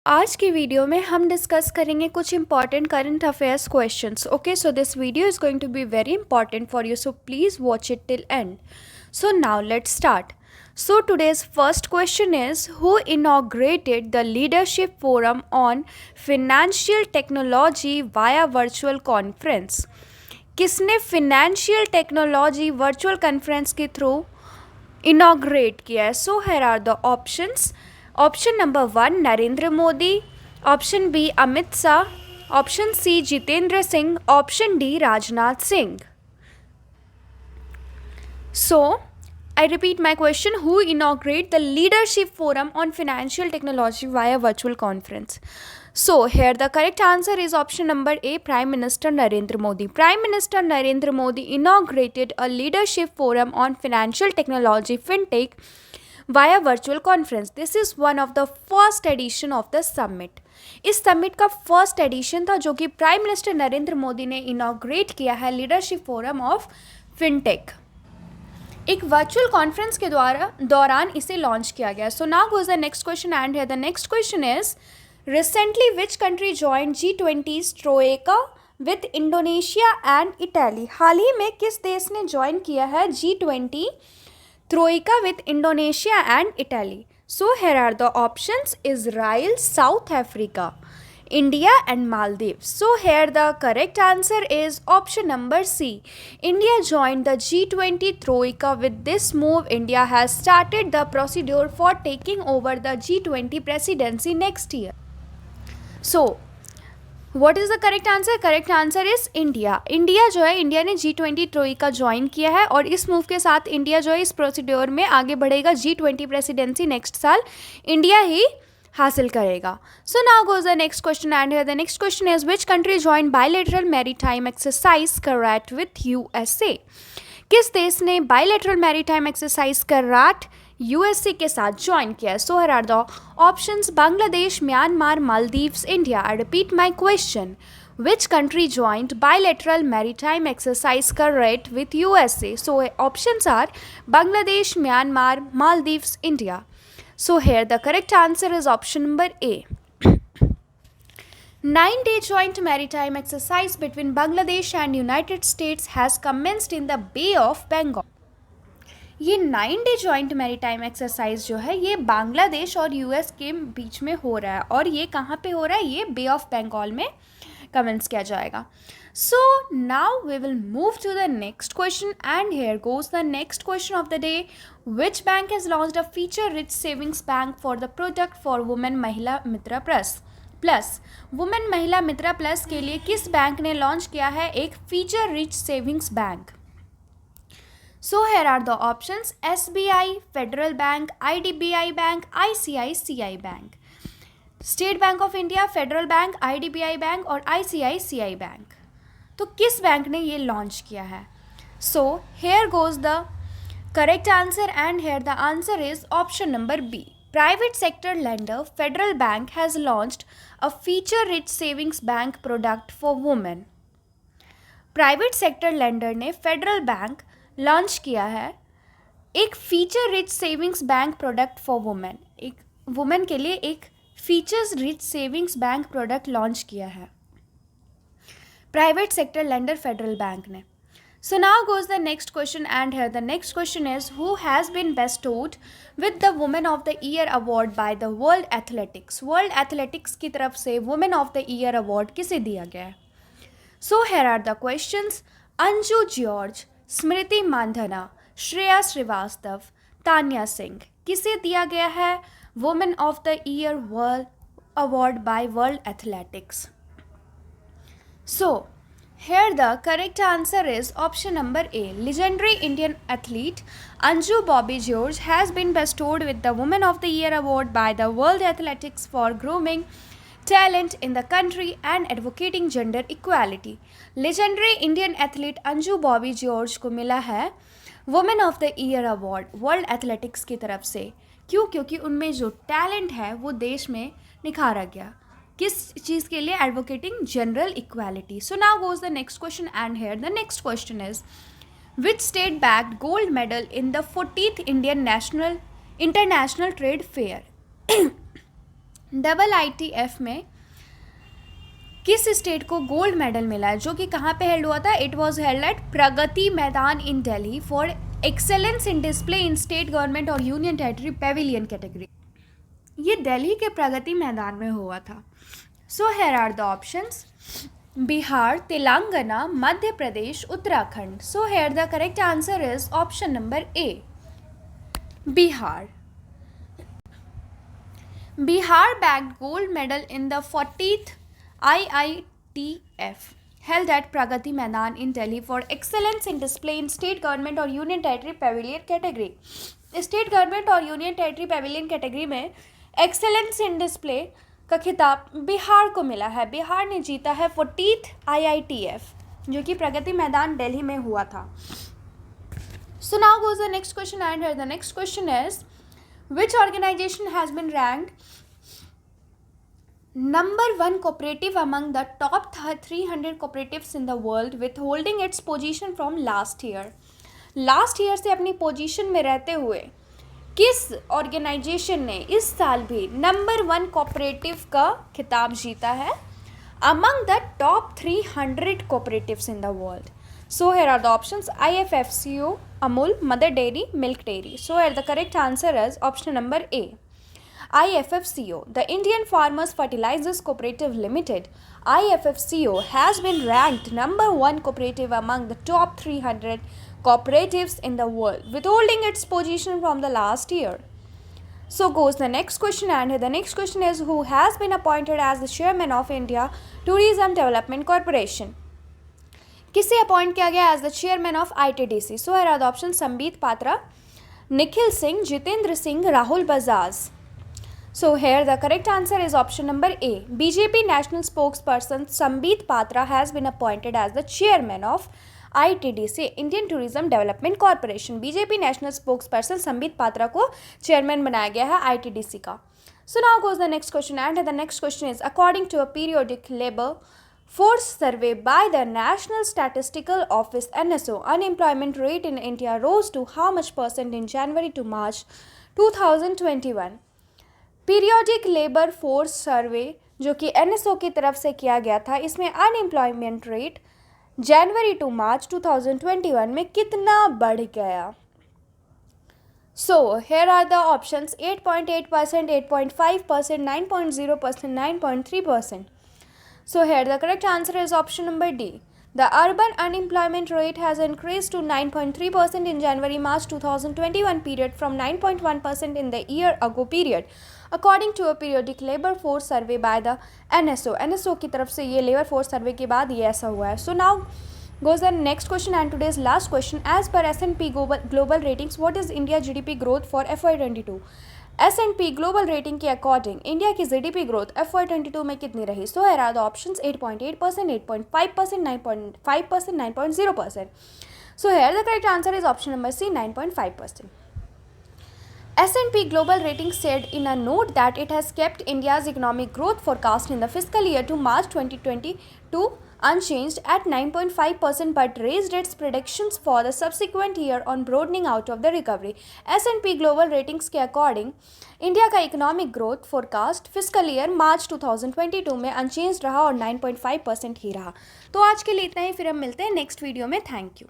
आज की वीडियो में हम डिस्कस करेंगे कुछ important current affairs questions. Okay, so this video is going to be very important for you, so please watch it till end. So now let's start. So today's first question is, who inaugurated the leadership forum on financial technology via virtual conference? किसने financial technology virtual conference के through inaugurate किया है? So here are the options. Option number 1 Narendra Modi, option B Amit Shah, option C Jitendra Singh, option D Rajnath Singh. So, I repeat my question, who inaugurated the leadership forum on financial technology via virtual conference? So, here the correct answer is option number A, Prime Minister Narendra Modi. Prime Minister Narendra Modi inaugurated a leadership forum on financial technology, fintech, via virtual conference. This is one of the first edition of the summit. इस summit का first edition था जो कि prime minister Narendra Modi ने inaugurate किया है, leadership forum of fintech. एक virtual conference के दौरान इसे लॉन्च किया गया. So now goes the next question and here the next question is, recently which country joined G20 troika with Indonesia and Italy? हाल ही में किस देश ने ज्वाइन किया है G20 troika with Indonesia and Italy? So here are the options: Israel, South Africa, India and Maldives. So here the correct answer is option number C. India joined the G20 Troika. With this move, India has started the procedure for taking over the G20 presidency next year. So, what is the correct answer? Correct answer is India. India जो है, India ने G20 Troikaa join किया है और इस move के साथ India जो है इस प्रोसीड्योर में आगे बढ़ेगा. G20 प्रेसिडेंसी नेक्स्ट साल इंडिया ही हासिल करेगा. So now goes the next question and here the next question is, which country join bilateral maritime exercise CARAT with USA? किस देश ने bilateral maritime exercise CARAT USA के साथ ज्वाइन किया है? सो हियर आर द ऑप्शंस: Bangladesh, Myanmar, Maldives, India. I repeat my question, which country joined bilateral maritime exercise CARAT with USA? So options are Bangladesh, Myanmar, Maldives, India. So here the correct answer is option number A. 9-day joint maritime exercise between Bangladesh and United States has commenced in the Bay of Bengal. ये 9-day joint maritime exercise जो है ये बांग्लादेश और US के बीच में हो रहा है और ये कहाँ पे हो रहा है? ये बे ऑफ बंगाल में कमेंस किया जाएगा. So now we will move to the next question and here goes the next question of the day. Which bank has launched a feature-rich savings bank for the product for Women Mahila Mitra Plus? Women Mahila Mitra Plus के लिए किस bank ने launch किया है एक feature-rich savings bank? So here are the options: SBI, Federal Bank, IDBI Bank, ICICI Bank. State bank of India, federal bank, IDBI bank और ICICI bank. तो किस बैंक ने ये लॉन्च किया है? So here goes the correct answer and here the answer is option number B. Private sector lender federal bank has launched a feature rich savings bank product for women. Private sector lender ने federal bank launch किया है एक feature rich savings bank product for women. एक women के लिए एक features rich savings bank product launch किया है private sector lender federal Bank ने. So now goes the next question and here the next question is, who has been bestowed with the women of the year award by the World Athletics? World Athletics की तरफ से women of the year award किसे दिया गया है? So here are the questions: Anju George, Smriti Mandhana, Shreya Srivastava, Tanya Singh. किसे दिया गया है women of the year world award bye world athletics? So, here the correct answer is option number A. Legendary Indian athlete Anju Bobby George has been bestowed with the Woman of the Year award by the World Athletics for grooming talent in the country and advocating gender equality. Legendary Indian athlete Anju Bobby George को मिला है Woman of the Year award World Athletics की तरफ से. क्यों? क्योंकि उनमें जो टैलेंट है वो देश में निखारा गया. किस चीज़ के लिए? Advocating general equality. So now goes the next question and here the next question is, which state bagged gold medal in the 40th Indian international trade fair? IITF में किस स्टेट को गोल्ड मेडल मिला है, जो कि कहाँ पे held हुआ था? It was held at Pragati Maidan in Delhi for excellence in display in state government और यूनियन टेरिटरी पेविलियन कैटेगरी। ये दिल्ली के प्रगति मैदान में हुआ था। So here are the options: Bihar, Telangana, Madhya Pradesh, Uttarakhand. So here the correct answer is option number A, Bihar. Bihar bagged gold medal in the 40th IITF held at Pragati Maidan in Delhi for excellence in display in state government और union territory pavilion category. State government और union territory pavilion category में excellence in display का खिताब बिहार को मिला है। बिहार ने जीता है 40th IITF, जो कि प्रगति मैदान दिल्ली में हुआ था। So now goes the next question, and here the next question is: which organization has been ranked number 1 cooperative among the top 300 cooperatives in the world, withholding its position from last year? Last year से अपनी position में रहते हुए किस organisation ने इस साल भी नंबर 1 कोऑपरेटिव का खिताब जीता है among the top 300 cooperatives in the world? So here are the options: IFFCO, Amul, Mother Dairy, Milk Dairy. So here the correct answer is option number A, IFFCO. The Indian Farmers Fertilizers Cooperative Limited, IFFCO, has been ranked number 1 cooperative among the top 300 cooperatives in the world, withholding its position from the last year. So goes the next question, and the next question is: who has been appointed as the chairman of India Tourism Development Corporation? किसे appoint किया गया as the chairman of ITDC? So here are the option: Sambit Patra, Nikhil Singh, Jitendra Singh, Rahul Bajaj. So here the correct answer is option number A, BJP national spokesperson Sambit Patra has been appointed as the chairman of ITDC, Indian tourism development corporation. BJP national spokesperson Sambit Patra को chairman बनाया गया है ITDC का. So now goes the next question, and the next question is: according to a periodic labour force survey by the National Statistical Office NSO, unemployment rate in India rose to how much percent in January to March 2021? Periodic labour force survey जो कि NSO की तरफ से किया गया था, इसमें unemployment rate January to मार्च 2021 में कितना बढ़ गया? So here are the options: 8.8%, 8.5%, 9.0%, 9.3%. So here the correct answer is option number D. The urban unemployment rate has increased to 9.3% in January-March 2021 period from 9.1% in the year ago period, according to a periodic labor force survey by the NSO. NSO की तरफ से ये labor force survey के बाद ये ऐसा हुआ है. So now goes the next question, and today's last question: as per S&P global ratings, what is India GDP growth for FY22? S&P global rating के अकॉर्डिंग इंडिया की GDP ग्रोथ FY22 में कितनी रही? So here are the options: 8.8%, 8.5%, 9.5%, 9.0%. So here the correct answer is option number C, 9.5%. S&P Global Ratings said in a note that it has kept India's economic growth forecast in the fiscal year to March 2022 unchanged at 9.5%, but raised its predictions for the subsequent year on broadening out of the recovery. S&P Global Ratings के according India का economic growth forecast physical year March 2022 में unchange रहा और 9.5% ही रहा. तो आज के लिए इतना ही, फिर हम मिलते हैं नेक्स्ट वीडियो में. Thank you.